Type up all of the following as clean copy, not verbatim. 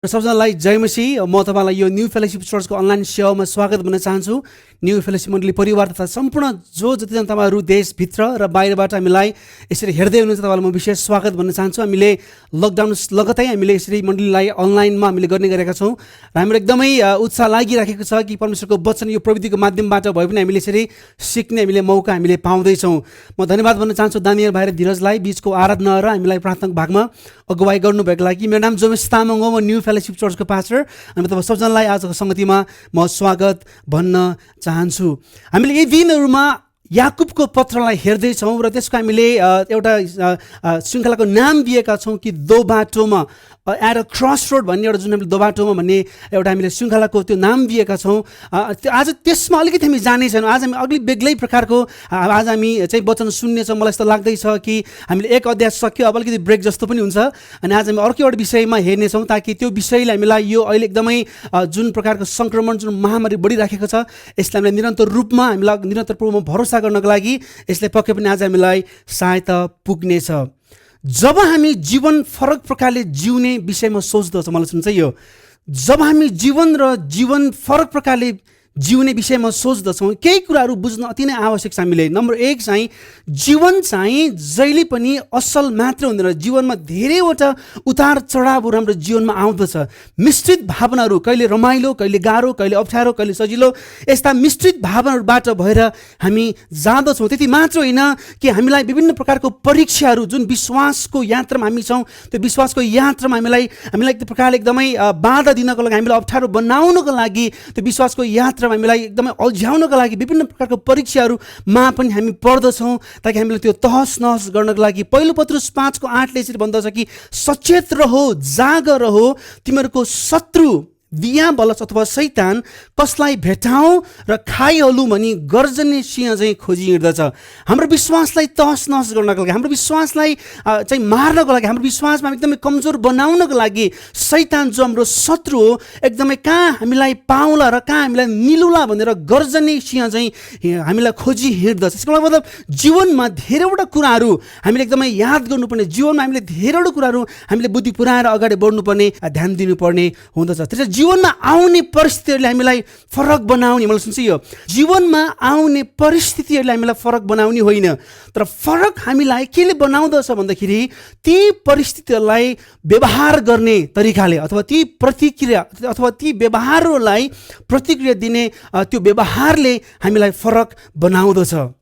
सबजनालाई जय मसीह। म तपाईँलाई यो न्यू फेलोशिप चर्चको अनलाइन सेवामा स्वागत भन्न चाहन्छु। न्यू फेलोशिप मण्डली परिवार तथा सम्पूर्ण जतिजना तपाईँहरू देशभित्र र बाहिरबाट हामीलाई यसरी हेर्दै हुनुहुन्छ तपाईँलाई म विशेष स्वागत भन्न चाहन्छु। हामीले लकडाउन लगतै हामीले यसरी मण्डलीलाई अनलाइनमा हामीले गर्ने गरेका छौँ र हामीलाई एकदमै उत्साह लागिराखेको छ कि परमेश्वरको वचन यो प्रविधिको माध्यमबाट भए पनि हामीले यसरी सिक्ने हामीले मौका हामीले पाउँदैछौँ। म धन्यवाद भन्न चाहन्छु दानियल भाइ र धीरजलाई बिचको आराधना र हामीलाई प्रार्थनाको भागमा अगुवाई गर्नुभएको लागि। मेरो नाम जोमेश तामाङ हो, म न्यू फेलोशिप चर्चको पास्टर अनि तपाईँ सबजनालाई आजको सङ्गतिमा म स्वागत भन्न चाहन्छु। हामीले यी दिनहरूमा याकुबको पत्रलाई हेर्दैछौँ र त्यसको हामीले एउटा श्रृङ्खलाको नाम दिएका छौँ कि दो बाटोमा, एट अ क्रस रोड भन्ने एउटा जुन हामीले दो बाटोमा भन्ने एउटा हामीले श्रृङ्खलाको त्यो नाम दिएका छौँ। आज त्यसमा अलिकति हामी जानेछौँ। आज हामी अलिक बेग्लै प्रकारको आज हामी चाहिँ वचन सुन्नेछौँ। मलाई यस्तो लाग्दैछ कि हामीले एक अध्याय सक्यो, अब अलिकति ब्रेक जस्तो पनि हुन्छ अनि आज हामी अर्को एउटा विषयमा हेर्नेछौँ ताकि त्यो विषयले हामीलाई यो अहिले एकदमै जुन प्रकारको सङ्क्रमण जुन महामारी बढिराखेको छ यसलाई हामीलाई निरन्तर रूपमा हामीलाई निरन्तर रूपमा भरोसा गर्नको लागि यसले पक्कै पनि आज हामीलाई सहायता पुग्नेछ। जब हामी जीवन फरक प्रकारले जिउने विषयमा सोच्दछ, मलाई सुन्छ यो, जब हामी जीवन फरक प्रकारले जिउने विषयमा सोच्दछौँ केही कुराहरू बुझ्न अति नै आवश्यक छ हामीले। नम्बर एक चाहिँ जीवन चाहिँ जहिले पनि असल मात्र हुँदैन। जीवनमा धेरैवटा उतार चढावहरू हाम्रो जीवनमा आउँदछ। मिश्रित भावनाहरू, कहिले रमाइलो, कहिले गाह्रो, कहिले अप्ठ्यारो, कहिले सजिलो, यस्ता मिश्रित भावनाहरूबाट भएर हामी जाँदछौँ। त्यति मात्र होइन कि हामीलाई विभिन्न प्रकारको परीक्षाहरू, जुन विश्वासको यात्रामा हामी छौँ त्यो विश्वासको यात्रामा हामीलाई एक प्रकारले एकदमै बाधा दिनको लागि, हामीलाई अप्ठ्यारो बनाउनको लागि, त्यो विश्वासको यात्रामा हामीलाई एकदमै अल्झ्याउनको लागि विभिन्न प्रकारको परीक्षाहरूमा पनि हामी पर्दछौँ ताकि हामीलाई त्यो तहस नहस गर्नको लागि। पहिलो पत्रुस 5:8 यसरी भन्दछ कि सचेत रहो, जाग रहो, तिमीहरूको शत्रु दियाबल अथवा शैतान कसलाई भेटाउँ र खाइहालौँ भनी गर्जने सिंह चाहिँ खोजी हिँड्दछ। हाम्रो विश्वासलाई तहस नहस गर्नको लागि, हाम्रो विश्वासलाई चाहिँ मार्नको लागि, हाम्रो विश्वासमा एकदमै कमजोर बनाउनको लागि शैतान जो हाम्रो शत्रु हो एकदमै कहाँ हामीलाई पाउला र कहाँ हामीलाई निलुला भनेर गर्जने सिंह चाहिँ हामीलाई खोजी हिँड्दछ। यसको मतलब जीवनमा धेरैवटा कुराहरू हामीले एकदमै याद गर्नुपर्ने, जीवनमा हामीले धेरैवटा कुराहरू हामीले बुद्धि पुऱ्याएर अगाडि बढ्नुपर्ने, ध्यान दिनुपर्ने हुँदछ। त्यसैले जीवनमा आउने परिस्थितिहरूले हामीलाई फरक बनाउने, मलाई सुन्छ यो, जीवनमा आउने परिस्थितिहरूले हामीलाई फरक बनाउने होइन, तर फरक हामीलाई केले बनाउँदछ भन्दाखेरि ती परिस्थितिहरूलाई व्यवहार गर्ने तरिकाले अथवा ती प्रतिक्रिया अथवा ती व्यवहारहरूलाई प्रतिक्रिया दिने त्यो व्यवहारले हामीलाई फरक बनाउँदछ।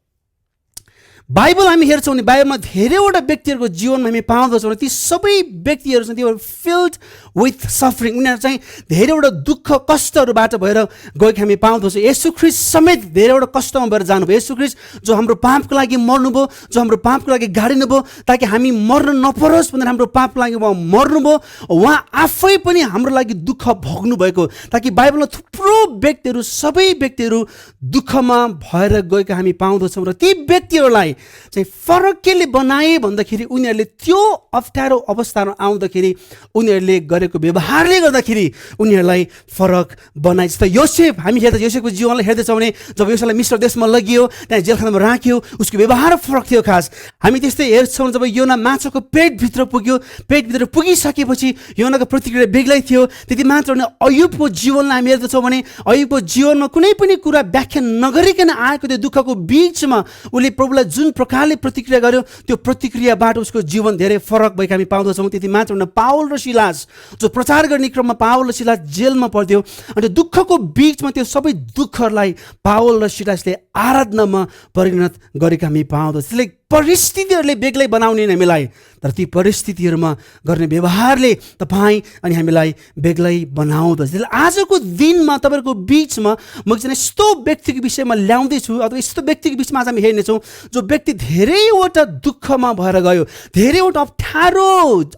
बाइबल हामी हेर्छौँ भने बाइबलमा धेरैवटा व्यक्तिहरूको जीवनमा हामी पाउँदछौँ र ती सबै व्यक्तिहरू चाहिँ त्यो फिल्ड विथ सफरिङ, उनीहरू चाहिँ धेरैवटा दुःख कष्टहरूबाट भएर गएको हामी पाउँदछौँ। येशू ख्रीष्ट समेत धेरैवटा कष्टमा भएर जानुभयो। येशू ख्रीष्ट जो हाम्रो पापको लागि मर्नुभयो, जो हाम्रो पापको लागि गाडिनुभयो ताकि हामी मर्न नपरोस् भनेर हाम्रो पापको लागि उहाँ मर्नुभयो। उहाँ आफै पनि हाम्रो लागि दुःख भोग्नु भएको ताकि बाइबलमा थुप्रो व्यक्तिहरू, सबै व्यक्तिहरू दुःखमा भएर गएको हामी पाउँदछौँ र ती व्यक्तिहरूलाई चाहिँ फरक केले बनाए भन्दाखेरि उनीहरूले त्यो अप्ठ्यारो अवस्थामा आउँदाखेरि उनीहरूले गरेको व्यवहारले गर्दाखेरि उनीहरूलाई फरक बनाए। जस्तो योसेफ, हामी हेर्दा योसेफको जीवनलाई हेर्दैछौँ भने जब योसेफलाई मिस्र देशमा लगियो, त्यहाँ जेलखानामा राख्यो, उसको व्यवहार फरक थियो। खास हामी त्यस्तै हेर्छौँ जब योना माछाको पेटभित्र पुग्यो, पेटभित्र पुगिसकेपछि योनाको प्रतिक्रिया बेग्लै थियो। त्यति मात्र होइन, अयुबको जीवनलाई हामी हेर्दछौँ भने अयुबको जीवनमा कुनै पनि कुरा व्याख्या नगरिकन आएको त्यो दुःखको बिचमा उसले प्रभुलाई जुन प्रकारले प्रतिक्रिया गर्यो त्यो प्रतिक्रियाबाट उसको जीवन धेरै फरक भएको हामी पाउँदछौँ। त्यति मात्र होइन, पावल र सिलास जो प्रचार गर्ने क्रममा पावल र सिलास जेलमा पर्थ्यो अनि त्यो दुःखको बिचमा त्यो सबै दुःखहरूलाई पावल र सिलासले आराधनामा परिणत गरेका हामी पाउँदछौँ। त्यसले परिस्थितिहरूले बेग्लै बनाउने हामीलाई, तर ती परिस्थितिहरूमा गर्ने व्यवहारले तपाईँ अनि हामीलाई बेग्लै बनाउँदछ। त्यसले आजको दिनमा तपाईँहरूको बिचमा म एकजना यस्तो व्यक्तिको विषयमा ल्याउँदैछु अथवा यस्तो व्यक्तिको बिचमा आज हामी हेर्नेछौँ जो व्यक्ति धेरैवटा दुःखमा भएर गयो, धेरैवटा अप्ठ्यारो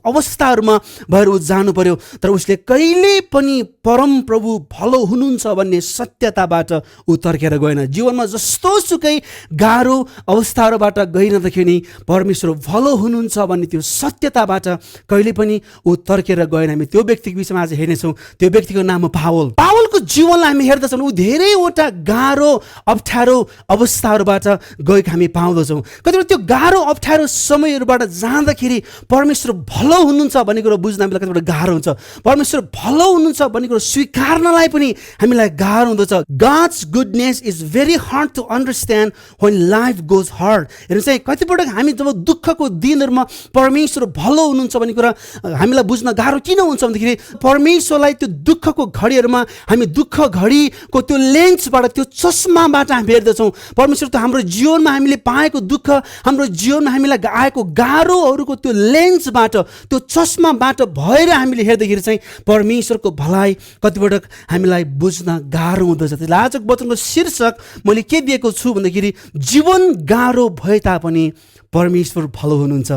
अवस्थाहरूमा भएर ऊ जानु पर्यो, तर उसले कहिले पनि परम प्रभु भलो हुनुहुन्छ भन्ने सत्यताबाट ऊ तर्केर गएन। जीवनमा जस्तो सुकै गाह्रो अवस्थाहरूबाट गइन किनदेखि परमेश्वर भलो हुनुहुन्छ भन्ने त्यो सत्यताबाट कहिले पनि ऊ तर्केर गएन। हामी त्यो व्यक्तिको विषयमा आज हेर्नेछौँ। त्यो व्यक्तिको नाम हो पावलको जीवनलाई हामी हेर्दछौँ। ऊ धेरैवटा गाह्रो अप्ठ्यारो अवस्थाहरूबाट गएको हामी पाउँदछौँ। कतिवटा त्यो गाह्रो अप्ठ्यारो समयहरूबाट जाँदाखेरि परमेश्वर भलो हुनुहुन्छ भन्ने कुरो बुझ्न हामीलाई कतिवटा गाह्रो हुन्छ। परमेश्वर भलो हुनुहुन्छ भन्ने कुरो स्वीकार्नलाई पनि हामीलाई गाह्रो हुँदछ। God's goodness is very hard to understand when life goes hard. हेर्नु चाहिँ कतिपटक हामी जब दुःखको दिनहरूमा परमेश्वर भलो हुनुहुन्छ भन्ने कुरा हामीलाई बुझ्न गाह्रो किन हुन्छ भन्दाखेरि परमेश्वरलाई त्यो दुःखको घडीहरूमा हामी दुःख घडीको त्यो लेन्सबाट त्यो चस्माबाट हामी हेर्दछौँ। परमेश्वर त हाम्रो जीवनमा हामीले पाएको दुःख, हाम्रो जीवनमा हामीलाई आएको गाह्रोहरूको त्यो लेन्सबाट त्यो चस्माबाट भएर हामीले हेर्दाखेरि चाहिँ परमेश्वरको भलाइ कतिपटक हामीलाई बुझ्न गाह्रो हुँदछ। त्यसले आजको वचनको शीर्षक मैले के दिएको छु भन्दाखेरि जीवन गाह्रो भए तापनि परमेश्वर भलो हुनुहुन्छ।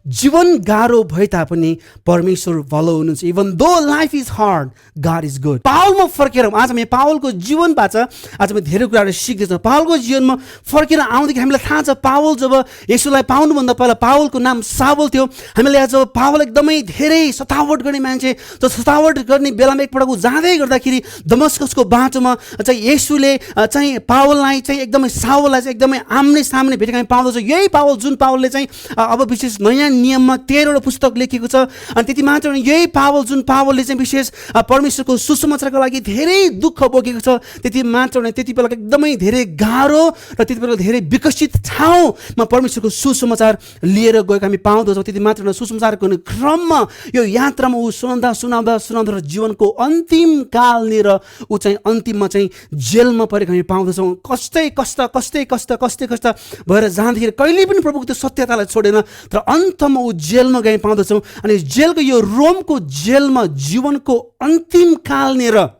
जीवन गाह्रो भए तापनि परमेश्वर भलो हुनुहुन्छ। Even though life is hard, God is good. पावलमा फर्केर आज हामी पावलको जीवनबाट आज हामी धेरै कुराहरू सिक्दैछौँ। पावलको जीवनमा फर्केर आउँदाखेरि हामीलाई थाहा छ पावल जब येशूलाई पाउनुभन्दा पहिला पावलको नाम सावल थियो। हामीले आज पावल एकदमै धेरै सतावट गर्ने मान्छे, त्यो सतावट गर्ने बेलामा एकपटक ऊ जाँदै गर्दाखेरि दमस्कसको बाटोमा चाहिँ येशूले चाहिँ पावललाई चाहिँ एकदमै सावललाई चाहिँ एकदमै आम्ने सामने भेटेको हामी पाउँदछौँ। यही पावल जुन पावलले चाहिँ अब विशेष नयाँ नियममा 13वटा पुस्तक लेखेको छ। अनि त्यति मात्र होइन, यही पावल जुन पावलले चाहिँ विशेष परमेश्वरको सुसमाचारको लागि धेरै दुःख बोकेको छ। त्यति मात्र होइन, त्यति बेला एकदमै धेरै गाह्रो र त्यति बेला धेरै विकसित ठाउँमा परमेश्वरको सुसमाचार लिएर गएको हामी पाउँदछौँ। त्यति मात्र होइन, सुसमाचारको क्रममा यो यात्रामा ऊ सुनाउँदा र जीवनको अन्तिम कालनिर ऊ चाहिँ अन्तिममा चाहिँ जेलमा परेको हामी पाउँदछौँ। कष्ट भएर जाँदाखेरि कहिले पनि प्रभुको त्यो सत्यतालाई छोडेन, तर अन्तमा ऊ जेलमा गए पाउँदछौँ। अनि जेलको यो रोमको जेलमा जीवनको अन्तिम कालनिर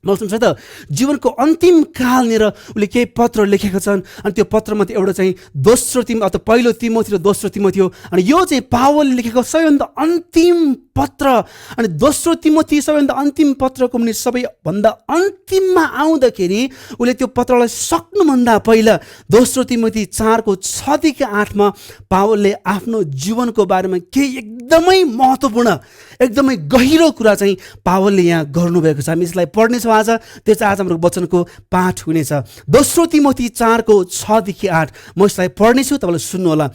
मौसम छ त जीवनको अन्तिम कालनिर उसले केही पत्र लेखेका छन्। अनि त्यो पत्रमा एउटा चाहिँ दोस्रो अथवा पहिलो तिमोथी र दोस्रो तिमोथी हो। अनि यो चाहिँ पावलले लेखेको सबैभन्दा अन्तिम पत्र। अनि दोस्रो तिमोथी सबैभन्दा अन्तिम पत्रको पनि सबैभन्दा अन्तिममा आउँदाखेरि उसले त्यो पत्रलाई सक्नुभन्दा पहिला दोस्रो तिमोथी 4:6-8 पावलले आफ्नो जीवनको बारेमा केही एकदमै महत्त्वपूर्ण एकदमै गहिरो कुरा चाहिँ पावलले यहाँ गर्नुभएको छ। हामी यसलाई पढ्नेछौँ आज। त्यो चाहिँ आज हाम्रो वचनको पाठ हुनेछ। दोस्रो तिमोथी 4:6-8 म यसलाई पढ्नेछु, तपाईँलाई सुन्नु होला।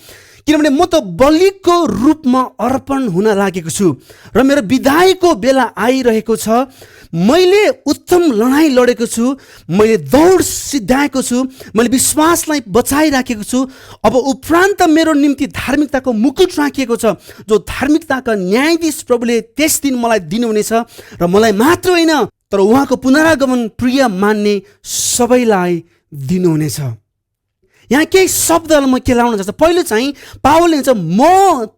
किनभने म त बलिको रूपमा अर्पण हुन लागेको छु र मेरो विदाईको बेला आइरहेको छ। मैले उत्तम लडाइँ लडेको छु, मैले दौड सिद्ध्याएको छु, मैले विश्वासलाई बचाइराखेको छु। अब उपरान्त मेरो निम्ति धार्मिकताको मुकुट राखिएको छ, जो धार्मिकताका न्यायाधीश प्रभुले त्यस दिन मलाई दिनुहुनेछ। र मलाई मात्र होइन, तर उहाँको पुनरागमन प्रिय मान्ने सबैलाई दिनुहुनेछ। यहाँ केही शब्दहरू म के लाउन चाहन्छु। पहिलो चाहिँ पावलले भन्छ म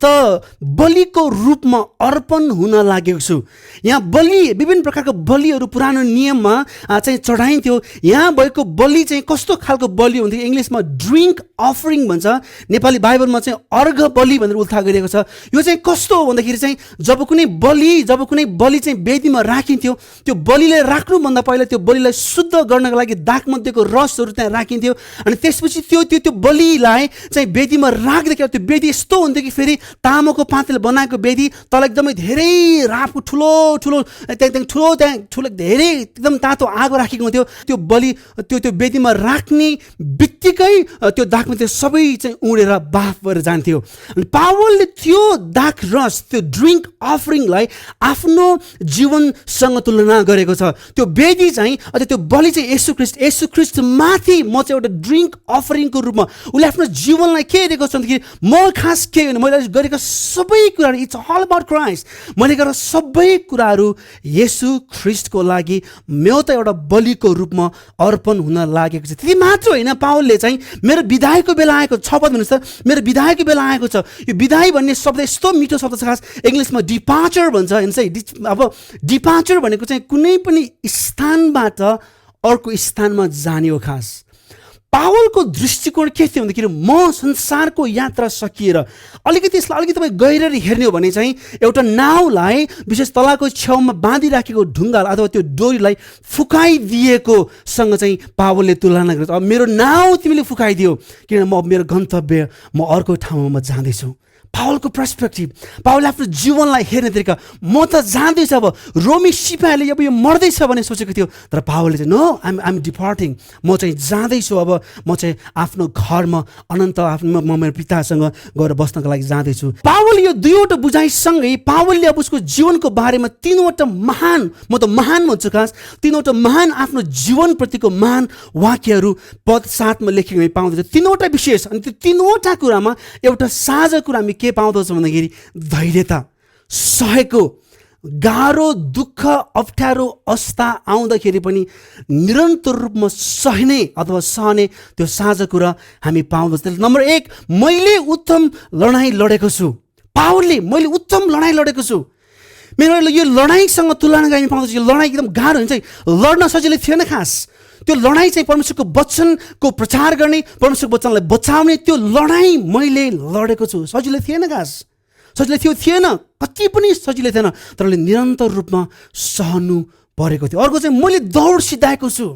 त बलिको रूपमा अर्पण हुन लागेको छु। यहाँ बलि विभिन्न प्रकारको बलिहरू पुरानो नियममा चाहिँ चढाइन्थ्यो। यहाँ भएको बलि चाहिँ कस्तो खालको बलि हुन्थ्यो, इङ्ग्लिसमा ड्रिङ्क अफरिङ भन्छ, नेपाली बाइबलमा चाहिँ अर्घ बलि भनेर उल्था गरिएको छ। यो चाहिँ कस्तो हो भन्दाखेरि चाहिँ जब कुनै बलि चाहिँ वेदीमा राखिन्थ्यो, त्यो बलिले राख्नुभन्दा पहिला त्यो बलिलाई शुद्ध गर्नको लागि दागमध्येको रसहरू त्यहाँ राखिन्थ्यो। अनि त्यसपछि त्यो बलिलाई चाहिँ वेदीमा राख्दाखेरि त्यो वेदी यस्तो हुन्थ्यो कि फेरि तामाको पातले बनाएको वेदी तल एकदमै धेरै रापको ठुलो धेरै एकदम तातो आगो राखेको हुन्थ्यो। त्यो बलि त्यो वेदीमा राख्ने बित्तिकै त्यो दागमा त्यो सबै चाहिँ उडेर बाफ भएर जान्थ्यो। अनि पावलले त्यो दाग रस त्यो ड्रिङ्क अफरिङलाई आफ्नो जीवनसँग तुलना गरेको छ। त्यो वेदी चाहिँ अझ त्यो बलि चाहिँ येशू ख्रीष्ट माथि म चाहिँ एउटा ड्रिङ्क अफरिङको रूपमा उसले आफ्नो जीवनलाई के हेरेको छ भन्दाखेरि म खास के होइन, मैले गरेको सबै कुराहरू इट्स अल अबाउट क्राइस्ट। मैले गरेको सबै कुराहरू येशू ख्रीष्टको लागि म त एउटा बलिको रूपमा अर्पण हुन लागेको छ। त्यति मात्र होइन, पावलले चाहिँ मेरो विदाईको बेला आएको छ भन्नुहोस् त, मेरो विदाईको बेला आएको छ। यो विदाई भन्ने शब्द यस्तो मिठो शब्द छ, खास इङ्ग्लिसमा डिपार्चर भन्छ होइन। अब डिपार्चर भनेको चाहिँ कुनै पनि स्थानबाट अर्को स्थानमा जाने हो। खास पावलको दृष्टिकोण के थियो भन्दाखेरि म संसारको यात्रा सकिएर अलिकति यसलाई अलिकति तपाईँ गहिररी हेर्ने हो भने चाहिँ एउटा नाउलाई विशेष तलाको छेउमा बाँधिराखेको ढुङ्गा अथवा त्यो डोरीलाई फुकाइदिएकोसँग चाहिँ पावलले तुलना गर्छ। अब मेरो नाउ तिमीले फुकाइदियो किन म मेरो गन्तव्य म अर्को ठाउँमा म जाँदैछु। पावलको पर्सपेक्टिभ, पावलले आफ्नो जीवनलाई हेर्ने तरिका, म त जाँदैछु, अब रोमी सिपाहीले अब यो मर्दैछ भन्ने सोचेको थियो, तर पावलले चाहिँ नो आइम डिपार्टिङ, म चाहिँ जाँदैछु, अब म चाहिँ आफ्नो घरमा अनन्त आफ्नो म मेरो पितासँग गएर बस्नको लागि जाँदैछु। पावल यो दुईवटा बुझाइसँगै पावलले अब उसको जीवनको बारेमा तीनवटा महान, म त महान भन्छु खास, तीनवटा महान आफ्नो जीवनप्रतिको महान वाक्यहरू पद 7मा लेखेको हामी पाउँदछ। तीनवटा विशेष अनि त्यो तीनवटा कुरामा एउटा साझा कुरा हामी के पाउँदछ भन्दाखेरि धैर्यता, सहेको, गाह्रो दुःख अप्ठ्यारो अवस्था आउँदाखेरि पनि निरन्तर रूपमा सह्ने अथवा सहने त्यो साझा कुरा हामी पाउँदछ। नम्बर 1, मैले उत्तम लडाइँ लडेको छु। पावलले मैले उत्तम लडाइँ लडेको छु। मेरो यो लडाइँसँग तुलना हामी पाउँदछ। यो लडाइँ एकदम गाह्रो हुन्छ, लड्न सजिलै थिएन खास। त्यो लडाइँ चाहिँ परमेश्वरको वचनको प्रचार गर्ने, परमेश्वरको वचनलाई बचाउने त्यो लडाइँ मैले लडेको छु। सजिलै थिएन खास, सजिलै थिएन, कति पनि सजिलै थिएन, तर निरन्तर रूपमा सहनु परेको थियो। अर्को चाहिँ मैले दौड सिद्धाएको छु।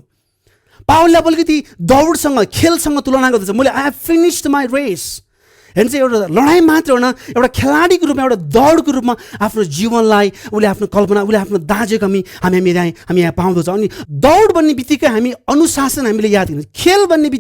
पावलले अलिकति दौडसँग खेलसँग तुलना गर्दछ। मैले I have finished my race. हेर्नु चाहिँ एउटा लडाइँ मात्र होइन, एउटा खेलाडीको रूपमा, एउटा दौडको रूपमा आफ्नो जीवनलाई उसले आफ्नो कल्पना, उसले आफ्नो दाजेको हामी यहाँ पाउँदछ। अनि दौड भन्ने बित्तिकै हामी अनुशासन हामीले याद गर्नु। खेल भन्ने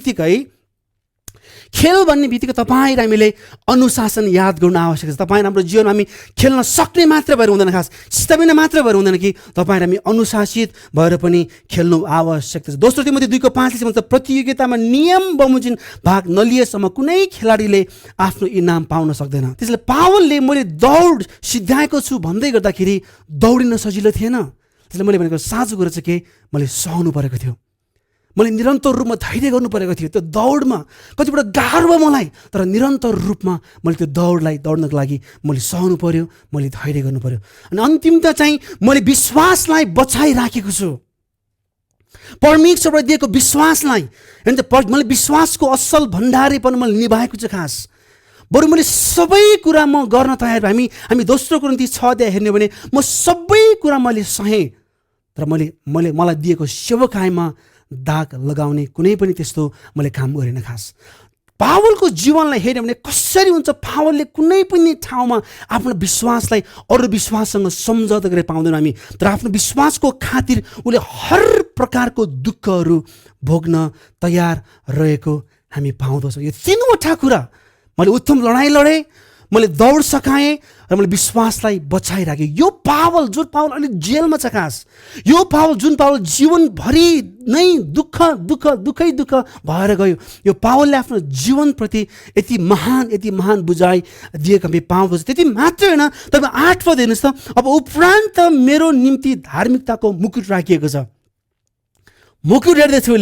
बित्तिकै तपाईँ र हामीले अनुशासन याद गर्नु आवश्यक छ। तपाईँ हाम्रो जीवनमा हामी खेल्न सक्ने मात्र भएर हुँदैन, खास स्टामिना मात्र भएर हुँदैन कि तपाईँ र हामी अनुशासित भएर पनि खेल्नु आवश्यक छ। दोस्रो तिमोथी 2:5 भन्छ प्रतियोगितामा नियम बमोजिम भाग नलिएसम्म कुनै खेलाडीले आफ्नो इनाम पाउन सक्दैन। त्यसैले पावलले मैले दौड सिद्धाएको छु भन्दै गर्दाखेरि दौडिन सजिलो थिएन। त्यसले मैले भनेको साँचो कुरा चाहिँ के, मैले सहनु परेको थियो। मैले निरन्तर रूपमा धैर्य गर्नु परेको थियो। त्यो दौडमा कतिपल्ट गाह्रो भयो मलाई, तर निरन्तर रूपमा मैले त्यो दौड्नको लागि मैले सहनु पर्यो, मैले धैर्य गर्नु पर्यो। अनि अन्तिमता चाहिँ मैले विश्वासलाई बचाइराखेको छु। परमेश्वरबाट दिएको विश्वासलाई मैले विश्वासको असल भण्डारीपन मैले निभाएको छु खास। बरु मैले सबै कुरा म गर्न तयार। हामी दोस्रो कोरिन्थी 6 अध्याय हेर्ने भने म सबै कुरा मैले सहेँ, तर मलाई दिएको सेवकाईमा दाग लगाउने कुनै पनि त्यस्तो मैले काम गरेन खास। पावलको जीवनलाई हेर्ने भने कसरी हुन्छ, पावलले कुनै पनि ठाउँमा आफ्नो विश्वासलाई अरू विश्वाससँग सम्झौता गरेर पाउँदैन हामी, तर आफ्नो विश्वासको खातिर उसले हर प्रकारको दुःखहरू भोग्न तयार रहेको हामी पाउँदछौँ। यो तीनवटा कुरा, मैले उत्तम लडाइँ लडेँ, मैले दौड सकाएँ र मैले विश्वासलाई बचाइराखेँ। यो पावल जुन पावल अहिले जेलमा छ खास, यो पावल जुन पावल जीवनभरि नै दुःख भएर गयो, यो पावलले आफ्नो जीवनप्रति यति महान बुझाइ दिएको हामी पाउँदछ। त्यति मात्र होइन, तपाईँ 8 पद हेर्नुहोस् त। अब उपरान्त मेरो निम्ति धार्मिकताको मुकुट राखिएको छ। मुकुट हेर्दैछु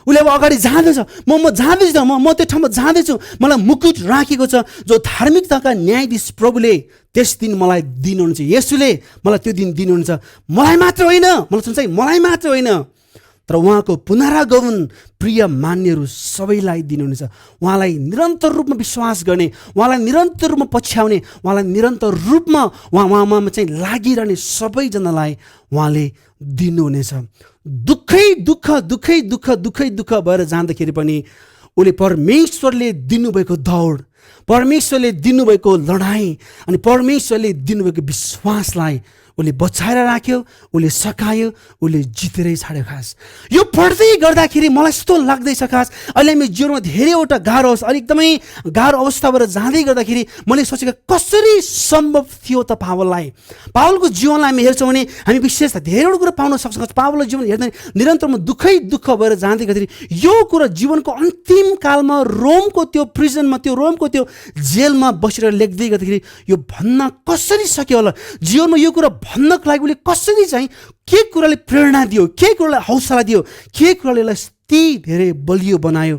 उसले अब अगाडि जाँदैछ, म जाँदैछु, म त्यो ठाउँमा जाँदैछु, मलाई मुकुट राखेको छ जो धार्मिकताका न्यायाधीश प्रभुले त्यस दिन मलाई दिनुहुन्छ। येशूले मलाई त्यो दिन दिनुहुन्छ। मलाई मात्र होइन, मलाई मात्र होइन, तर उहाँको पुनरागमन प्रिय मान्यहरू सबैलाई दिनुहुनेछ। उहाँलाई निरन्तर रूपमा विश्वास गर्ने, उहाँलाई निरन्तर रूपमा पछ्याउने, उहाँलाई निरन्तर रूपमा उहाँमा चाहिँ लागिरहने सबैजनालाई उहाँले दिनुहुनेछ। दुःखै भएर जाँदाखेरि पनि उसले परमेश्वरले दिनुभएको दौड, परमेश्वरले दिनुभएको लडाइँ अनि परमेश्वरले दिनुभएको विश्वासलाई उसले बचाएर राख्यो, उसले सकायो, उसले जितेरै छाड्यो खास। यो पढ्दै गर्दाखेरि मलाई यस्तो लाग्दैछ खास, अहिले मेरो जीवनमा धेरैवटा गाह्रो एकदमै गाह्रो अवस्थाबाट जाँदै गर्दाखेरि मैले सोचेको कसरी सम्भव थियो त पावलको जीवनलाई हामी हेर्छौँ भने हामी विशेष धेरैवटा कुरा पाउन सक्छौँ। पावलको जीवन हेर्दा निरन्तरमा दुःख भएर जाँदै गर्दाखेरि यो कुरा जीवनको अन्तिम कालमा रोमको त्यो प्रिजनमा, त्यो रोमको त्यो जेलमा बसेर लेख्दै गर्दाखेरि यो भन्न कसरी सक्यो होला, जीवनमा यो कुरा भन्नको लागि उसले कसरी चाहिँ के कुराले प्रेरणा दियो, के कुरालाई हौसला दियो, के कुराले यसलाई यति धेरै बलियो बनायो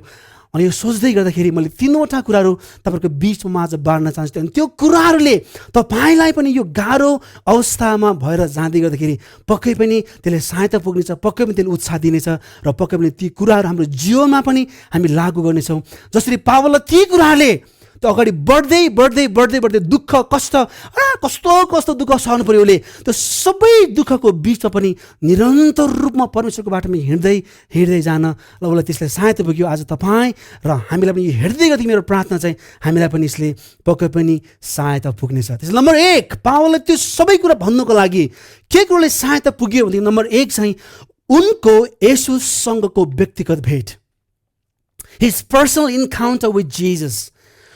अनि यो सोच्दै गर्दाखेरि मैले 3वटा कुराहरू तपाईँहरूको बिचमा म आज बाँड्न चाहन्छु। अनि त्यो कुराहरूले तपाईँलाई पनि यो गाह्रो अवस्थामा भएर जाँदै गर्दाखेरि पक्कै पनि त्यसले सहायता पुग्नेछ, पक्कै पनि त्यसले उत्साह दिनेछ र पक्कै पनि ती कुराहरू हाम्रो जीवनमा पनि हामी लागू गर्नेछौँ। जसरी पावललाई ती कुराहरूले त्यो अगाडि बढ्दै बढ्दै बढ्दै बढ्दै दुःख कष्ट कस्तो कस्तो दुःख सहनु पर्यो उसले, त्यो सबै दुःखको बिचमा पनि निरन्तर रूपमा परमेश्वरको बाटोमा हिँड्दै जान र उसलाई त्यसले सहायता पुग्यो। आज तपाईँ र हामीलाई पनि हिँड्दै गर्दै मेरो प्रार्थना चाहिँ हामीलाई पनि यसले पक्कै पनि सहायता पुग्नेछ। त्यसले नम्बर 1 पावलले त्यो सबै कुरा भन्नुको लागि के कुराले सहायता पुग्यो भनेदेखि नम्बर 1 चाहिँ उनको येशूसँगको व्यक्तिगत भेट, हिज पर्सनल इन्काउन्टर विथ जिजस,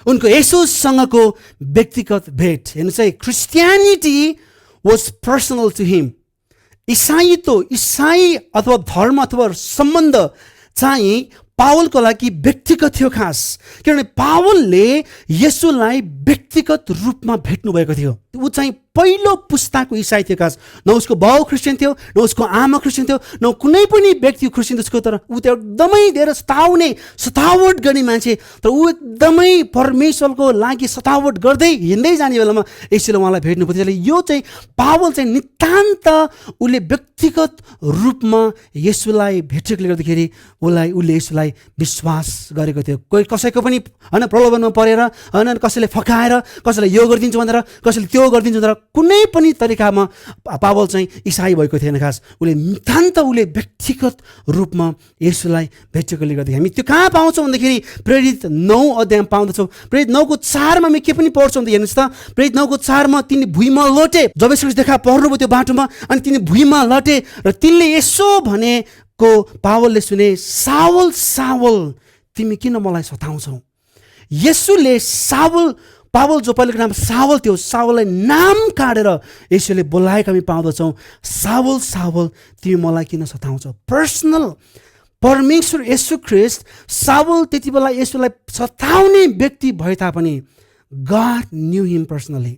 उनको येशूसँगको व्यक्तिगत भेट। हेर्नुहोस् है, क्रिस्टियानिटी वाज पर्सनल टु हिम। इसाई अथवा धर्म अथवा सम्बन्ध चाहिँ पावलको लागि व्यक्तिगत थियो खास, किनभने पावलले येशूलाई व्यक्तिगत रूपमा भेट्नु भएको थियो। ऊ चाहिँ पहिलो पुस्ताको इसाई थियो खास, न उसको बाउ क्रिस्चियन थियो, न उसको आमा क्रिस्चियन थियो, न कुनै पनि व्यक्ति क्रिस्चियन थियो। तर ऊ त एकदमै धेरै सतावट गर्ने मान्छे, तर ऊ एकदमै परमेश्वरको लागि सतावट गर्दै हिँड्दै जाने बेलामा यसले उहाँलाई भेट्नु पर्थ्यो। यो चाहिँ पावल चाहिँ नितान्त उसले व्यक्तिगत रूपमा येशूलाई भेटेकोले गर्दाखेरि उसले येशूलाई विश्वास गरेको थियो। कोही कसैको पनि होइन प्रलोभनमा परेर होइन कसैले फकाएर कसैलाई यो गरिदिन्छु भनेर कसैले त्यो गरिदिन्छु भनेर कुनै पनि तरिकामा पावल चाहिँ इसाई भएको थिएन खास। उसले व्यक्तिगत रूपमा येशूलाई भेटेकोले गर्दाखेरि हामी त्यो कहाँ पाउँछौँ भन्दाखेरि प्रेरित 9 अध्यायमा पाउँदछौँ। प्रेरित 9को 4मा हामी के पनि पढ्छौँ त हेर्नुहोस् त। प्रेरित 9को 4मा तिनी भुइँमा लटे, जब यसो देखा पर्नुभयो त्यो बाटोमा, अनि तिनी भुइँमा लटे र तिनले यसो भनेको पावलले सुने, सावल सावल तिमी किन मलाई सताउँछौ। येशूले पावल जो पहिलेको नाम सावल थियो, सावललाई नाम काटेर यसोले बोलाएको हामी पाउँदछौँ, सावल सावल तिमी मलाई किन सताउँछौ। पर्सनल परमेश्वर येशू ख्रिस्ट सावल त्यति बेला यसोलाई सताउने व्यक्ति भए तापनि गॉड न्यू हिम पर्सनली।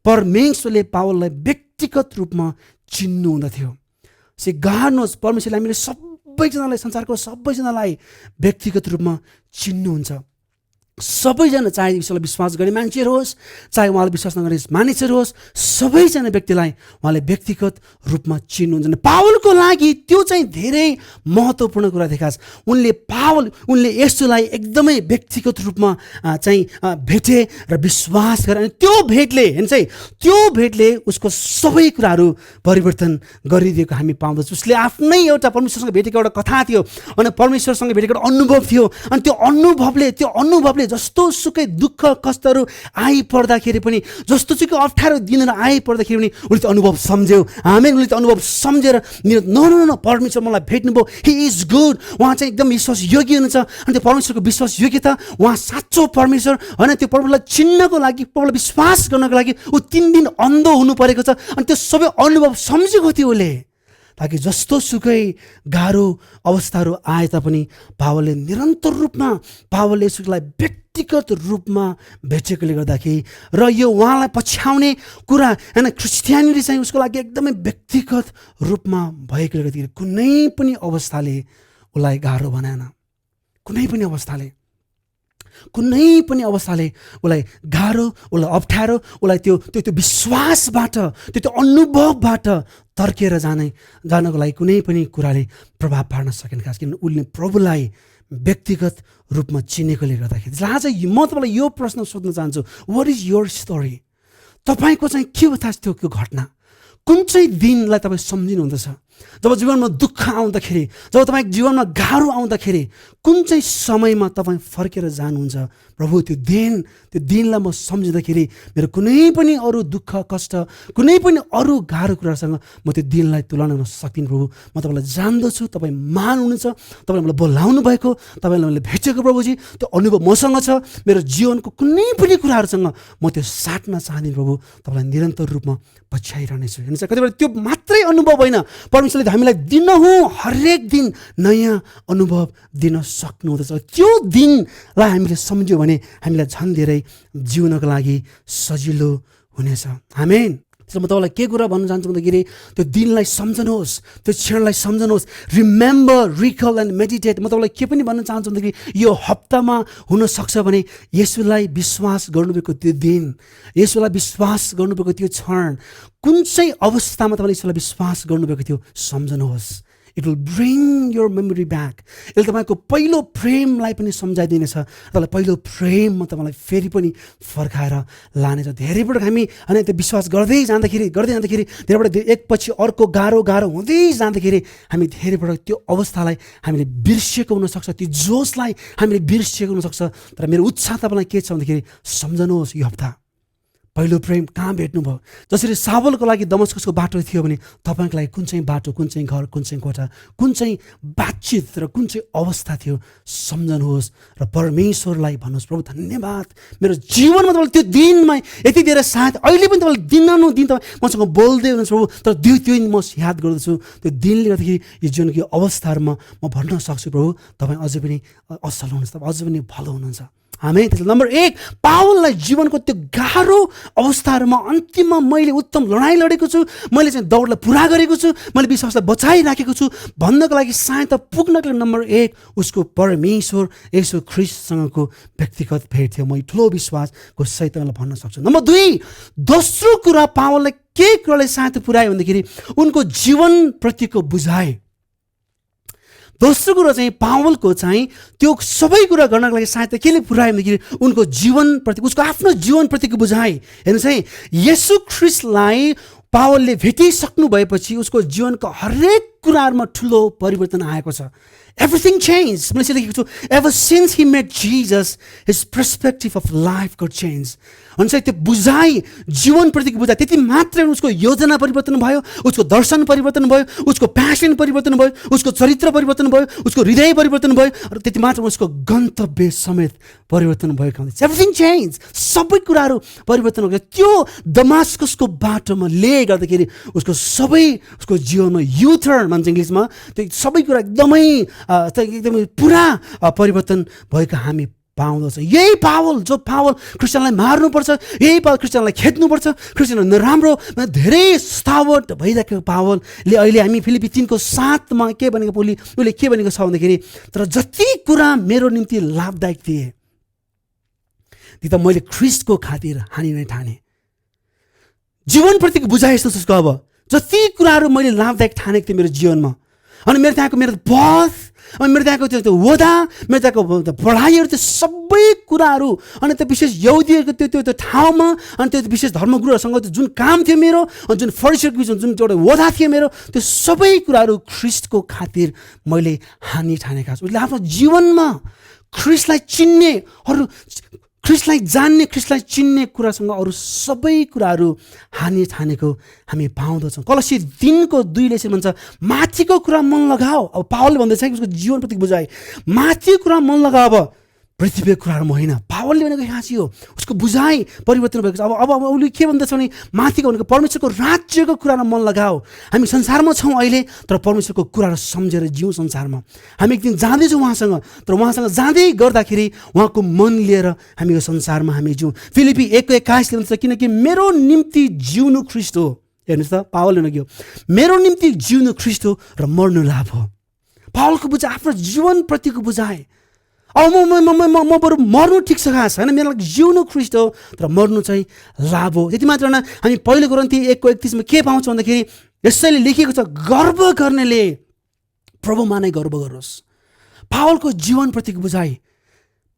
परमेश्वरले पावललाई व्यक्तिगत रूपमा चिन्नु हुँदथ्यो। से गॉड नोज, परमेश्वरले हामीले सबैजनालाई, संसारको सबैजनालाई व्यक्तिगत रूपमा चिन्नुहुन्छ। सबैजना, चाहे ईश्वरलाई विश्वास गर्ने मान्छेहरू होस्, चाहे उहाँलाई विश्वास नगर्ने मानिसहरू होस्, सबैजना व्यक्तिलाई उहाँले व्यक्तिगत रूपमा चिन्नुहुन्छ। पावलको लागि त्यो चाहिँ धेरै महत्त्वपूर्ण कुरा देखास्। उनले यसोलाई एकदमै व्यक्तिगत रूपमा चाहिँ भेटे र विश्वास गरे। अनि त्यो भेटले उसको सबै कुराहरू परिवर्तन गरिदिएको हामी पाउँदछौँ। उसले आफ्नै एउटा परमेश्वरसँग भेटेको एउटा कथा थियो अनि परमेश्वरसँग भेटेको एउटा अनुभव थियो, अनि त्यो अनुभवले जस्तो सुकै दुःख कष्टहरू आइपर्दाखेरि पनि, जस्तो सुकै अप्ठ्यारो दिनहरू आइपर्दाखेरि पनि उसले त्यो अनुभव सम्झ्यो। उसले त्यो अनुभव सम्झेर न परमेश्वर मलाई भेट्नुभयो, हि इज गुड, उहाँ चाहिँ एकदम विश्वास योग्य हुनुहुन्छ। अनि त्यो परमेश्वरको विश्वास योग्यता, उहाँ साँचो परमेश्वर होइन, त्यो परमेश्वरलाई चिन्नको लागि, परमेश्वरलाई विश्वास गर्नको लागि ऊ 3 दिन अन्धो हुनु परेको छ। अनि त्यो सबै अनुभव सम्झेको थियो उसले, ताकि जस्तो सुकै गाह्रो अवस्थाहरू आए तापनि पावलले निरन्तर रूपमा यसोलाई व्यक्तिगत रूपमा भेटेकोले गर्दाखेरि र यो उहाँलाई पछ्याउने कुरा होइन, क्रिस्टियानिटी चाहिँ उसको लागि एकदमै व्यक्तिगत रूपमा भएकोले गर्दाखेरि कुनै पनि अवस्थाले उसलाई गाह्रो बनाएन। कुनै पनि अवस्थाले उसलाई गाह्रो, उसलाई अप्ठ्यारो, उसलाई त्यो विश्वासबाट, त्यो अनुभवबाट तर्केर जानको लागि कुनै पनि कुराले प्रभाव पार्न सकेन खास, किनभने उसले प्रभुलाई व्यक्तिगत रूपमा चिनेकोले गर्दाखेरि। आज म तपाईँलाई यो प्रश्न सोध्न चाहन्छु, वाट इज योर स्टोरी? तपाईँको चाहिँ के हो त्यो घटना? कुन चाहिँ दिनलाई तपाईँ सम्झिनुहुँदछ? जब जीवनमा दुःख आउँदाखेरि, जब तपाईँ जीवनमा गाह्रो आउँदाखेरि कुन चाहिँ समयमा तपाईँ फर्केर जानुहुन्छ? प्रभु त्यो दिनलाई म सम्झिँदाखेरि मेरो कुनै पनि अरू दुःख कष्ट, कुनै पनि अरू गाह्रो कुरासँग म त्यो दिनलाई तुलना गर्न सक्दिनँ। प्रभु म तपाईँलाई जान्दछु, तपाईँ महान हुनुहुन्छ, तपाईँले मलाई बोलाउनु भएको, तपाईँलाई मैले भेटेको प्रभुजी, त्यो अनुभव मसँग छ। मेरो जीवनको कुनै पनि कुराहरूसँग म त्यो साट्न चाहदिनँ प्रभु, तपाईँलाई निरन्तर रूपमा पछ्याइरहनेछु। हेर्नुहोस्, कतिपय त्यो मात्रै अनुभव होइन, परमेश्वरले हामीलाई दिनहुँ हरेक दिन नयाँ अनुभव दिन सक्नुहुँदछ। त्यो दिनलाई हामीले सम्झ्यौँ भने हामीलाई झन् धेरै जिउनको लागि सजिलो हुनेछ। आमेन। त्यसो म तपाईँलाई के कुरा भन्न चाहन्छु भन्दाखेरि त्यो दिनलाई सम्झनुहोस्, त्यो क्षणलाई सम्झनुहोस्, रिमेम्बर, रिकल एन्ड मेडिटेट। म तपाईँलाई के पनि भन्न चाहन्छु भन्दाखेरि यो हप्तामा हुनसक्छ भने येशूलाई विश्वास गर्नुभएको त्यो दिन, येशूलाई विश्वास गर्नुभएको त्यो क्षण, कुन चाहिँ अवस्थामा तपाईँले येशूलाई विश्वास गर्नुभएको थियो सम्झनुहोस्। It will bring your memory back. यसले तपाईँको पहिलो प्रेमलाई पनि सम्झाइदिनेछ, तपाईँलाई पहिलो प्रेममा तपाईँलाई फेरि पनि फर्काएर लानेछ। धेरैपटक हामी होइन त्यो विश्वास गर्दै जाँदाखेरि धेरैपटक एकपछि अर्को गाह्रो हुँदै जाँदाखेरि हामी धेरैपटक त्यो अवस्थालाई हामीले बिर्सिएको हुनसक्छ, त्यो जोसलाई हामीले बिर्सिएको हुनसक्छ। तर मेरो उत्साह तपाईँलाई के छ भन्दाखेरि सम्झनुहोस् यो हप्ता पहिलो प्रेम कहाँ भेट्नुभयो। जसरी सावलको लागि दमस्कसको बाटो थियो भने तपाईँको लागि कुन चाहिँ बाटो, कुन चाहिँ घर, कुन चाहिँ कोठा, कुन चाहिँ बातचित र कुन चाहिँ अवस्था थियो सम्झनुहोस् र परमेश्वरलाई भन्नुहोस्, प्रभु धन्यवाद मेरो जीवनमा तपाईँले त्यो दिनमा यति धेरै साथ, अहिले पनि तपाईँले दिनानुदिन तपाईँ मसँग बोल्दै हुनुहुन्छ प्रभु। तर त्यो दिन म याद गर्दछु, त्यो दिनले गर्दाखेरि यो जीवनको अवस्थाहरूमा म भन्न सक्छु प्रभु तपाईँ अझै पनि असल हुनुहुन्छ, तपाईँ अझै पनि भलो हुनुहुन्छ। आमेन। त्यसले नम्बर 1 पावललाई जीवनको त्यो गाह्रो अवस्थाहरूमा अन्तिममा मैले उत्तम लडाइँ लडेको छु, मैले चाहिँ दौडलाई पुरा गरेको छु, मैले विश्वासलाई बचाइराखेको छु भन्नको लागि सहायता पुग्नको लागि नम्बर 1 उसको परमेश्वर येशू ख्रीष्टसँगको व्यक्तिगत भेट थियो। म ठुलो विश्वासको सहित भन्न सक्छु। नम्बर 2 दोस्रो कुरा पावललाई के कुराले सहायता पुर्यायो भन्दाखेरि उनको जीवनप्रतिको बुझाइ। दोस्रो कुरो चाहिँ पावलको चाहिँ त्यो सबै कुरा गर्नको लागि सहायता केले पुर्यायो भन्दाखेरि उनको जीवनप्रति, उसको आफ्नो जीवनप्रतिको बुझाइ। हेर्नुहोस् है, येशू ख्रीष्टलाई पावलले भेटिसक्नु भएपछि उसको जीवनको हरेक कुराहरूमा ठुलो परिवर्तन आएको छ। Everything changed. मैले लेखेको छु, ever since he met Jesus, his perspective of life got changed. अनि त्यो बुझाइ, जीवनप्रतिको बुझाइ त्यति मात्रै उसको योजना परिवर्तन भयो, उसको दर्शन परिवर्तन भयो, उसको प्यासन परिवर्तन भयो, उसको चरित्र परिवर्तन भयो, उसको हृदय परिवर्तन भयो र त्यति मात्र उसको गन्तव्य समेत परिवर्तन भएको हुन्छ। एभ्रिथिङ चेन्ज, सबै कुराहरू परिवर्तन भएको। त्यो दमास्कसको बाटोमा ले गर्दाखेरि उसको जीवनमा युटर्न भन्छ इङ्ग्लिसमा, त्यो सबै कुरा एकदमै पुरा परिवर्तन भएको हामी पाउँदछ। यही पावल जो पावल क्रिस्चियनलाई मार्नुपर्छ, यही पावल क्रिस्चियनलाई खेद्नुपर्छ, क्रिस्चियन नराम्रो धेरै स्थावट भइरहेको पावलले अहिले हामी फिलिपी 3:7 के भनेको उसले के भनेको छ भन्दाखेरि तर जति कुरा मेरो निम्ति लाभदायक थिए ती त मैले ख्रीष्टको खातिर हानि नै ठाने। जीवनप्रतिको बुझाइ यस्तो छ अब, जति कुराहरू मैले लाभदायक ठानेको थिएँ मेरो जीवनमा, अनि मेरो त्यहाँको मेरो पद, अनि मेरो त्यहाँको त्यो ओदा, मेरो त्यहाँको पढाइहरू, त्यो सबै कुराहरू, अनि त्यो विशेष यहुदीहरूको त्यो ठाउँमा, अनि त्यो विशेष धर्मगुरुहरूसँग त्यो जुन काम थियो मेरो, अनि जुन फरिसीहरूको बिचमा जुन एउटा ओदा थियो मेरो, त्यो सबै कुराहरू ख्रीष्टको खातिर मैले हानि ठानेका छु। उसले आफ्नो जीवनमा ख्रीष्टलाई चिन्ने, ख्रीष्टलाई जान्ने, ख्रीष्टलाई चिन्ने कुरासँग अरू सबै कुराहरू हानि ठानेको हामी पाउँदछौँ। कलसी 3:2 यसरी भन्छ, माथिको कुरा मन लगाऊ। अब पावलले भन्दैछ कि उसको जीवनप्रति बुझाइ, माथिको कुरा मन लगाऊ, अब पृथ्वीको कुराहरूमा होइन। पावलले भनेको यहाँ चाहिँ हो, उसको बुझाइ परिवर्तन भएको छ। अब उसले के भन्दछ भने माथिको भनेको परमेश्वरको राज्यको कुरामा मन लगाऊ। हामी संसारमा छौँ अहिले, तर परमेश्वरको कुराहरू सम्झेर जिउँ संसारमा। हामी एक दिन जाँदैछौँ उहाँसँग, तर उहाँसँग जाँदै गर्दाखेरि उहाँको मन लिएर हामी यो संसारमा हामी जिउँ। फिलिपी 1:21 भन्छ, किनकि मेरो निम्ति जिउनु ख्रीष्ट हो। हेर्नुहोस् त, पावलले भनेको मेरो निम्ति जिउनु ख्रीष्ट हो र मर्नु लाभ हो। पावलको बुझाइ, आफ्नो जीवनप्रतिको बुझाइ। अब म बरु मर्नु ठिक छ खास होइन, मेरो लागि जिउनु ख्रीष्ट हो तर मर्नु चाहिँ लाभ हो। त्यति मात्र होइन, हामी पहिलो कोरिन्थी 1:31 के पाउँछौँ भन्दाखेरि यसैले लेखिएको छ, गर्व गर्नेले प्रभुमा नै गर्व गरोस्। पावलको जीवनप्रतिको बुझाइ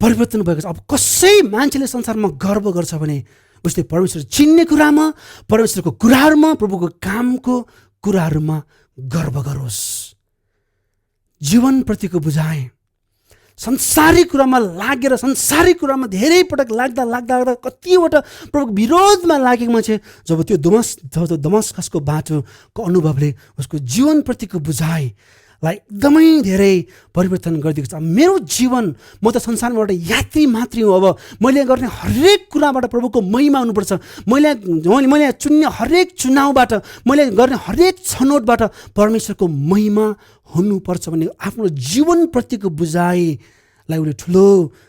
परिवर्तन भएको छ। अब कसै मान्छेले संसारमा गर्व गर्छ भने उसले परमेश्वर चिन्ने कुरामा, परमेश्वरको कुराहरूमा, प्रभुको कामको कुराहरूमा गर्व गरोस्। जीवनप्रतिको बुझाइ, संसारिक कुरामा लागेर, संसारिक कुरामा धेरै पटक लाग्दा कतिवटा प्रभुको विरोधमा लागेको मान्छे जब त्यो दमस्कसको बाटोको अनुभवले उसको जीवनप्रतिको बुझाइलाई एकदमै धेरै परिवर्तन गरिदिएको छ। मेरो जीवन, म त संसारमा एउटा यात्री मात्रै हुँ। अब मैले गर्ने हरेक कुराबाट प्रभुको महिमा हुनुपर्छ। मैले चुन्ने हरेक चुनावबाट, मैले गर्ने हरेक छनौटबाट परमेश्वरको महिमा हुनुपर्छ भन्ने आफ्नो जीवनप्रतिको बुझाइलाई उसले ठुलो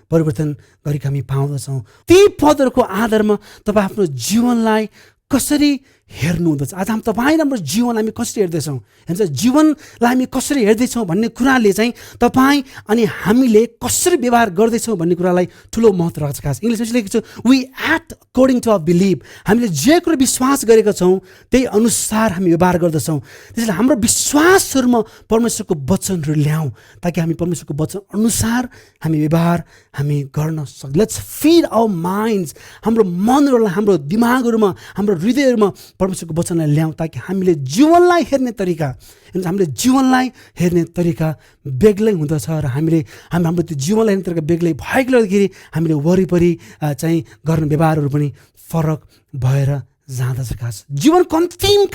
परिवर्तन गरेको हामी पाउँदछौँ। ती पदहरूको आधारमा तपाईँ आफ्नो जीवनलाई कसरी हेर्नुहुँदछ। आज तपाईँ हाम्रो जीवनलाई हामी कसरी हेर्दैछौँ, हेर्छ जीवनलाई हामी कसरी हेर्दैछौँ भन्ने कुराले चाहिँ तपाईँ अनि हामीले कसरी व्यवहार गर्दैछौँ भन्ने कुरालाई ठुलो महत्त्व राख्छ। खास इङ्ग्लिसमा लेखेको छ, we act according to our believe. हामीले जे कुरा विश्वास गरेका छौँ त्यही अनुसार हामी व्यवहार गर्दछौँ। त्यसैले हाम्रो विश्वासहरूमा परमेश्वरको वचनहरू ल्याउँ ताकि हामी परमेश्वरको वचन अनुसार हामी व्यवहार हामी गर्न सक्छौँ। लेट्स फिड आवर माइन्ड्स, हाम्रो मनहरूलाई, हाम्रो दिमागहरूमा, हाम्रो हृदयहरूमा परमेश्वरको वचनलाई ल्याउँ ताकि हामीले जीवनलाई हेर्ने तरिका, हामीले जीवनलाई हेर्ने तरिका बेग्लै हुँदछ र हाम्रो त्यो जीवनलाई हेर्ने तरिका बेग्लै भएकोले गर्दाखेरि हामीले वरिपरि चाहिँ गर्ने व्यवहारहरू पनि फरक भएर जाँदछ। खास जीवनको अन्तिम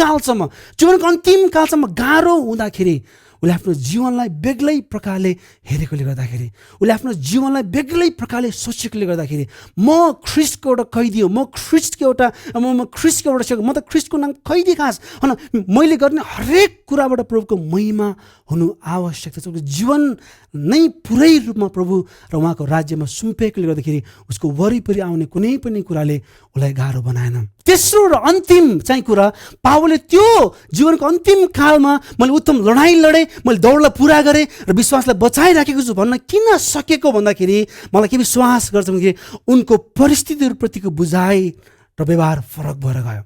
कालसम्म गाह्रो हुँदाखेरि उसले आफ्नो जीवनलाई बेग्लै प्रकारले हेरेकोले गर्दाखेरि, उसले आफ्नो जीवनलाई बेग्लै प्रकारले सोचेकोले गर्दाखेरि म ख्रिस्टको एउटा कैदी हो, म ख्रिस्टको एउटा सेवक, म त ख्रिस्टको नाम कैदी। खास होइन, मैले गर्ने हरेक कुराबाट प्रभुको महिमा हुनु आवश्यक छ। जीवन नै पुरै रूपमा प्रभु र उहाँको राज्यमा सुम्पेकोले गर्दाखेरि उसको वरिपरि आउने कुनै पनि कुराले उसलाई गाह्रो बनाएन। तेस्रो र अन्तिम चाहिँ कुरा, पावलले त्यो जीवनको अन्तिम कालमा मैले उत्तम लडाइँ लडेँ, मैले दौडलाई पुरा गरेँ र विश्वासलाई बचाइराखेको छु भन्न किन सकेको भन्दाखेरि मलाई के विश्वास गर्छ भने उनको परिस्थितिहरूप्रतिको बुझाइ र व्यवहार फरक भएर गयो।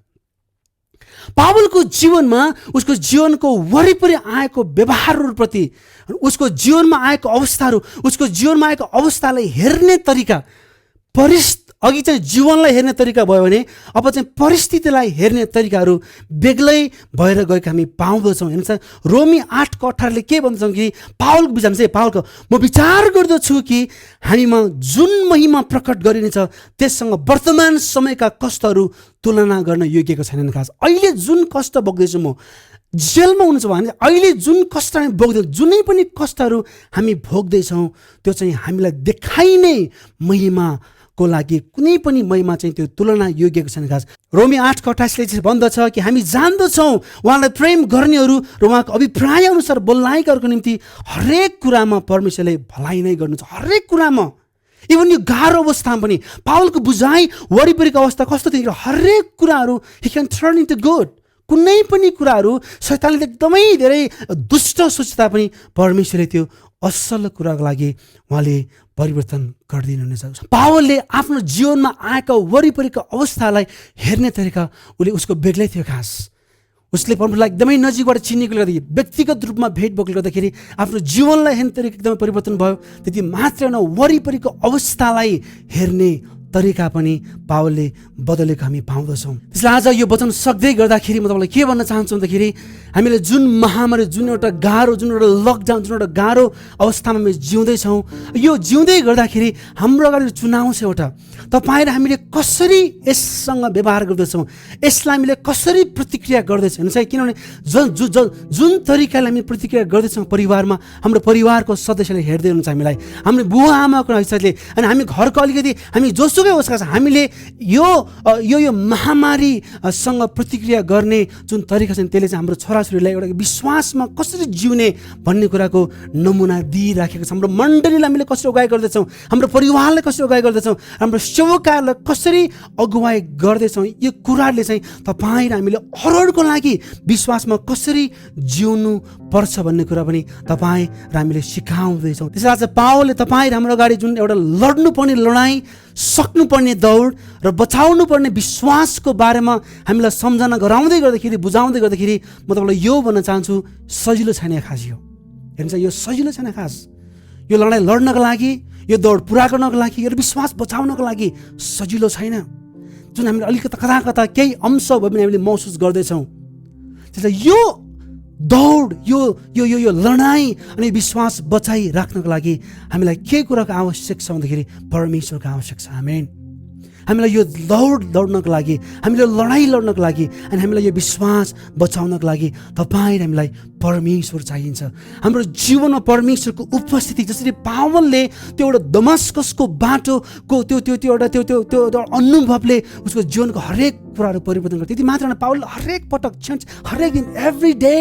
पावलको जीवनमा उसको जीवनको वरिपरि आएको व्यवहारहरूप्रति, उसको जीवनमा आएको अवस्थाहरू, उसको जीवनमा आएको अवस्थालाई हेर्ने तरिका, अघि चाहिँ जीवनलाई हेर्ने तरिका भयो भने अब चाहिँ परिस्थितिलाई हेर्ने तरिकाहरू बेग्लै भएर गएको हामी पाउँदछौँ। हेर्नुहोस्, रोमी 8:18 के भन्छौँ कि पावलको म विचार गर्दछु कि हामीमा जुन महिमा प्रकट गरिनेछ त्यससँग वर्तमान समयका कष्टहरू तुलना गर्न योग्यको छैनन्। खास अहिले जुन कष्ट भोग्दैछु, म जेलमा हुनुहुन्छ भने अहिले जुन कष्ट हामी भोग्दैछौँ, जुनै पनि कष्टहरू हामी भोग्दैछौँ त्यो चाहिँ हामीलाई देखाइने महिमा को लागि कुनै पनि महिमा चाहिँ त्यो तुलना योग्यको छैन। खास रोमी 8:28 भन्दछ कि हामी जान्दछौँ उहाँलाई प्रेम गर्नेहरू र उहाँको अभिप्राय अनुसार बोलाइकारको निम्ति हरेक कुरामा परमेश्वरले भलाइ नै गर्नुहुन्छ। हरेक कुरामा, इभन यो गाह्रो अवस्थामा पनि पावलको बुझाइ वरिपरिको अवस्था कस्तो थियो, हरेक कुराहरू ही क्यान टर्न इन्टु गुड। कुनै पनि कुराहरू शैतानले एकदमै धेरै दुष्ट सोच्दा पनि परमेश्वरले त्यो असल कुराको लागि उहाँले परिवर्तन गरिदिनुहुनेछ। पावलले आफ्नो जीवनमा आएका वरिपरिको अवस्थालाई हेर्ने तरिका उसको बेग्लै थियो। खास उसले परमेश्वरलाई एकदमै नजिकबाट चिनेकोले गर्दाखेरि, व्यक्तिगत रूपमा भेट भएकोले गर्दाखेरि आफ्नो जीवनलाई हेर्ने तरिका एकदमै परिवर्तन भयो। त्यति मात्र न, वरिपरिको अवस्थालाई हेर्ने तरिका पनि पावलले बदलेको हामी पाउँदछौँ। त्यसले आज यो वचन सक्दै गर्दाखेरि म तपाईँलाई के भन्न चाहन्छु भन्दाखेरि हामीले जुन महामारी, जुन एउटा गाह्रो, जुन एउटा लकडाउन, जुन एउटा गाह्रो अवस्थामा हामी जिउँदैछौँ, यो जिउँदै गर्दाखेरि हाम्रो अगाडि चुनाव छ एउटा, तपाईँ र हामीले कसरी यससँग व्यवहार गर्दछौँ, यसलाई हामीले कसरी प्रतिक्रिया गर्दैछौँ। हेर्नुहोस् है, किनभने जुन तरिकाले हामी प्रतिक्रिया गर्दैछौँ परिवारमा, हाम्रो परिवारको सदस्यले हेर्दै हुनुहुन्छ हामीलाई, हाम्रो बुवा आमाको हैसियतले, अनि हामी घरको अलिकति हामी जोसुकै होस्, हामीले यो महामारीसँग प्रतिक्रिया गर्ने जुन तरिका छ त्यसले चाहिँ हाम्रो छोराछोरीलाई एउटा विश्वासमा कसरी जिउने भन्ने कुराको नमुना दिइराखेको छ। हाम्रो मण्डलीलाई हामीले कसरी अगुवाई गर्दैछौँ, हाम्रो परिवारलाई कसरी अगुवाई गर्दैछौँ, हाम्रो सेवकहरूलाई कसरी अगुवाई गर्दैछौँ, यो कुराले चाहिँ तपाईँ र हामीले अरूहरूको लागि विश्वासमा कसरी जिउनु पर्छ भन्ने कुरा पनि तपाईँ र हामीले सिकाउँदैछौँ। त्यसैले आज पावलले तपाईँ र हाम्रो अगाडि जुन एउटा लड्नुपर्ने लडाइँ, सक्नुपर्ने दौड र बचाउनुपर्ने विश्वासको बारेमा हामीलाई सम्झना गराउँदै गर्दाखेरि, बुझाउँदै गर्दाखेरि म तपाईँलाई यो भन्न चाहन्छु, सजिलो छैन खास। यो हेर्नुहोस्, यो सजिलो छैन खास। यो लडाइँ लड्नको लागि, यो दौड पुरा गर्नको लागि, यो विश्वास बचाउनको लागि सजिलो छैन। जुन हामीले अलिकति कता केही अंश भए पनि हामीले महसुस गर्दैछौँ। त्यसैले यो दौड, यो लडाइँ अनि विश्वास बचाइराख्नको लागि हामीलाई के कुराको आवश्यक छ भन्दाखेरि परमेश्वरको आवश्यक छ। आमेन। हामीलाई यो दौड्नको लागि, हामीले लडाइँ लड्नको लागि अनि हामीलाई यो विश्वास बचाउनको लागि तपाईँ र हामीलाई परमेश्वर चाहिन्छ। हाम्रो जीवनमा परमेश्वरको उपस्थिति, जसरी पावलले त्यो एउटा दमस्कसको बाटोको त्यो अनुभवले उसको जीवनको हरेक कुराहरू परिवर्तन गर्छ। त्यति मात्र न, पावलले हरेक पटक, हरेक दिन, एभ्री डे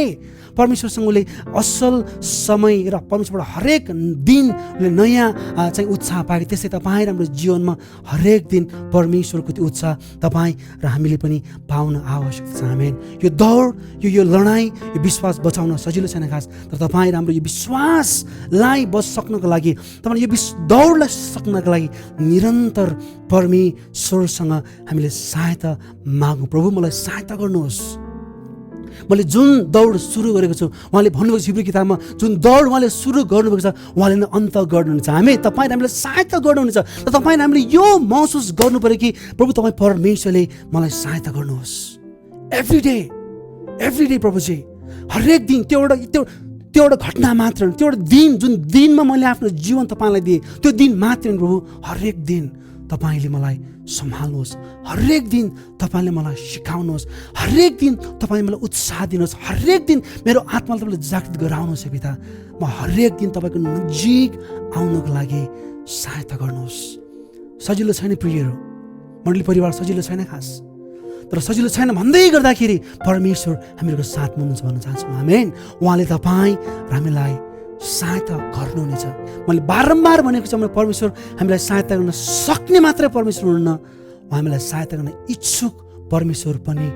परमेश्वरसँग उसले असल समय र परमेश्वरबाट हरेक दिन उसले नयाँ चाहिँ उत्साह पाए। त्यसै तपाईँ र हाम्रो जीवनमा हरेक दिन परमेश्वरको त्यो उत्साह तपाईँ र हामीले पनि पाउन आवश्यक छ। आमेन। यो दौड, यो लडाइँ, यो विश्वास बचाउन सजिलो छैन खास, तर तपाईँ र हाम्रो यो विश्वासलाई बचाउनको लागि, तपाईँ यो दौडलाई सक्नको लागि निरन्तर परमेश्वरसँग हामीले सहायता मागौँ। प्रभु मलाई सहायता गर्नुहोस्, मैले जुन दौड सुरु गरेको छु, उहाँले भन्नुभएको छ हिब्रू किताबमा जुन दौड उहाँले सुरु गर्नुभएको छ उहाँले नै अन्त गर्नुहुनेछ। हामी तपाईँ हामीलाई सहायता गर्नुहुनेछ। र तपाईँ हामीले यो महसुस गर्नु पऱ्यो कि प्रभु तपाईँ परमेश्वरले मलाई सहायता गर्नुहोस्। एभ्री डे प्रभुजी, हरेक दिन त्यो एउटा घटना मात्र, त्यो एउटा दिन जुन दिनमा मैले आफ्नो जीवन तपाईँलाई दिएँ त्यो दिन मात्र प्रभु। हरेक दिन तपाईँले मलाई सम्हाल्नुहोस्, हरेक दिन तपाईँले मलाई सिकाउनुहोस्, हरेक दिन तपाईँले मलाई उत्साह दिनुहोस्, हरेक दिन मेरो आत्मालाई तपाईँले जागृत गराउनुहोस् हे पिता। म हरेक दिन तपाईँको नजिक आउनको लागि सहायता गर्नुहोस्। सजिलो छैन प्रियहरू, मण्डली परिवार सजिलो छैन खास, तर सजिलो छैन भन्दै गर्दाखेरि परमेश्वर हामीहरूको साथ हुनुहुन्छ भन्न चाहन्छु। आमेन। उहाँले तपाईँ र हामीलाई सहायता गर्नुहुनेछ। मैले बारम्बार भनेको छु, परमेश्वर हामीलाई सहायता गर्न सक्ने मात्रै परमेश्वर हुनुहुन्न, हामीलाई सहायता गर्न इच्छुक परमेश्वर पनि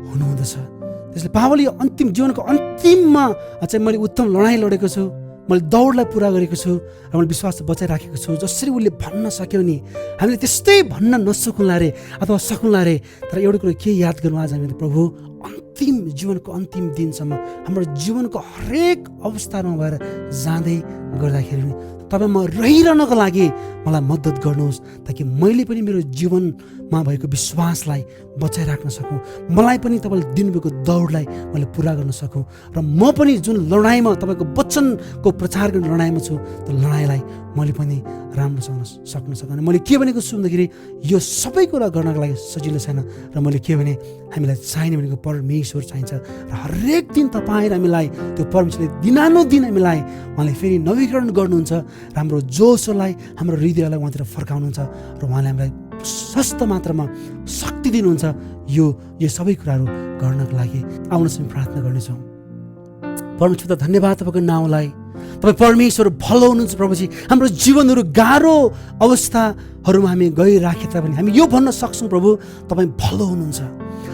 हुनुहुँदछ। त्यसले पावलले यो अन्तिम जीवनको अन्तिममा चाहिँ मैले उत्तम लडाइँ लडेको छु, मैले दौडलाई पुरा गरेको छु र मैले विश्वास बचाइराखेको छु। जसरी उसले भन्न सक्यो नि हामीले त्यस्तै भन्न नसकुला रे अथवा सकुला रे, तर एउटा कुरो के याद गर्नु आज हामीले, प्रभु अन्तिम जीवनको अन्तिम दिनसम्म हाम्रो जीवनको हरेक अवस्थामा भएर जाँदै गर्दाखेरि तपाईँमा रहिरहनको लागि मलाई मद्दत गर्नुहोस्, ताकि मैले पनि मेरो जीवनमा भएको विश्वासलाई बचाइराख्न सकौँ, मलाई पनि तपाईँले दिनुभएको दौडलाई मैले पुरा गर्न सकौँ, र म पनि जुन लडाइँमा तपाईँको वचनको प्रचार गर्ने लडाइँमा छु त्यो लडाइँलाई मैले पनि राम्रोसँग सक्न सकौँ। मैले के भनेको छु भन्दाखेरि यो सबै कुरा गर्नको लागि सजिलो छैन, र मैले के भने हामीलाई चाहिने भनेको परमेश्वर चाहिन्छ, र हरेक दिन तपाईँ र हामीलाई त्यो परमेश्वरले दिनानुदिन हामीलाई उहाँले फेरि नवीकरण गर्नुहुन्छ, हाम्रो जोसलाई हाम्रो हृदयलाई उहाँतिर फर्काउनुहुन्छ, र उहाँले हामीलाई सस्तो मात्रामा शक्ति दिनुहुन्छ यो सबै कुराहरू गर्नको लागि। आउनुहोस् हामी प्रार्थना गर्नेछौँ। परमेश्वर धन्यवाद तपाईँको नाउँलाई, तपाईँ परमेश्वर भलो हुनुहुन्छ प्रभुजी। हाम्रो जीवनहरू गाह्रो अवस्थाहरूमा हामी गइराखे तापनि हामी यो भन्न सक्छौँ प्रभु तपाईँ भलो हुनुहुन्छ।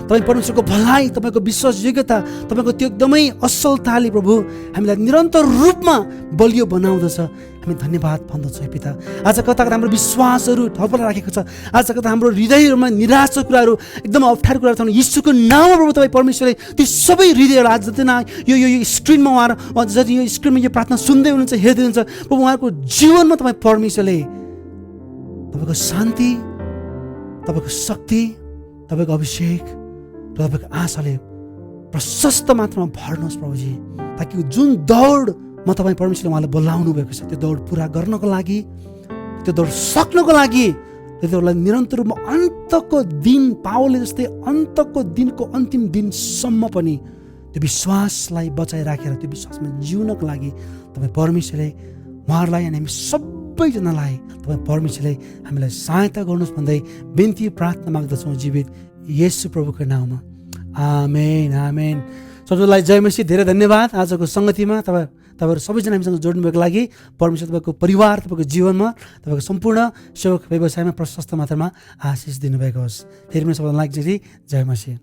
तपाईँ परमेश्वरको भलाइ, तपाईँको विश्वासयोग्यता, तपाईँको त्यो एकदमै असलताले प्रभु हामीलाई निरन्तर रूपमा बलियो बनाउँदछ। हामी धन्यवाद भन्दछौँ पिता। आज कता कता हाम्रो विश्वासहरू ठप्पर राखेको छ, आज कता हाम्रो हृदयहरूमा निराशा कुराहरू, एकदम अप्ठ्यारो कुराहरू छन्। यीशुको नाममा प्रभु तपाईँ परमेश्वरले ती सबै हृदयहरू आज जति यो स्क्रिनमा उहाँहरू जति यो स्क्रिनमा यो प्रार्थना सुन्दै हुनुहुन्छ, हेर्दै हुनुहुन्छ प्रभु, उहाँको जीवनमा तपाईँ परमेश्वरले तपाईँको शान्ति, तपाईँको शक्ति, तपाईँको अभिषेक र तपाईँको आशाले प्रशस्त मात्रामा भर्नुहोस् प्रभुजी, ताकि जुन दौड म तपाईँ परमेश्वरले उहाँलाई बोलाउनु भएको छ त्यो दौड पुरा गर्नको लागि, त्यो दौड सक्नको लागि, त्यो दौडलाई निरन्तर रूपमा अन्तको दिन पावलले जस्तै अन्तको दिनको अन्तिम दिनसम्म पनि त्यो विश्वासलाई बचाइराखेर त्यो विश्वासमा जिउनको लागि तपाईँ परमेश्वरले उहाँहरूलाई अनि हामी सबैजनालाई तपाईँ परमेश्वरले हामीलाई सहायता गर्नुहोस् भन्दै बिन्ती प्रार्थना माग्दछौँ जीवित येशू प्रभुको नाउँमा। आमेन आमेन। सबैलाई जय मसीह। धेरै धन्यवाद आजको सङ्गतिमा तपाईँहरू सबैजना हामीसँग जोड्नुभएको लागि। परमेश्वर तपाईँको परिवार, तपाईँको जीवनमा, तपाईँको सम्पूर्ण सेवक व्यवसायमा प्रशस्त मात्रामा आशिष दिनुभएको होस्। फेरि पनि सबैलाई जय मसीह।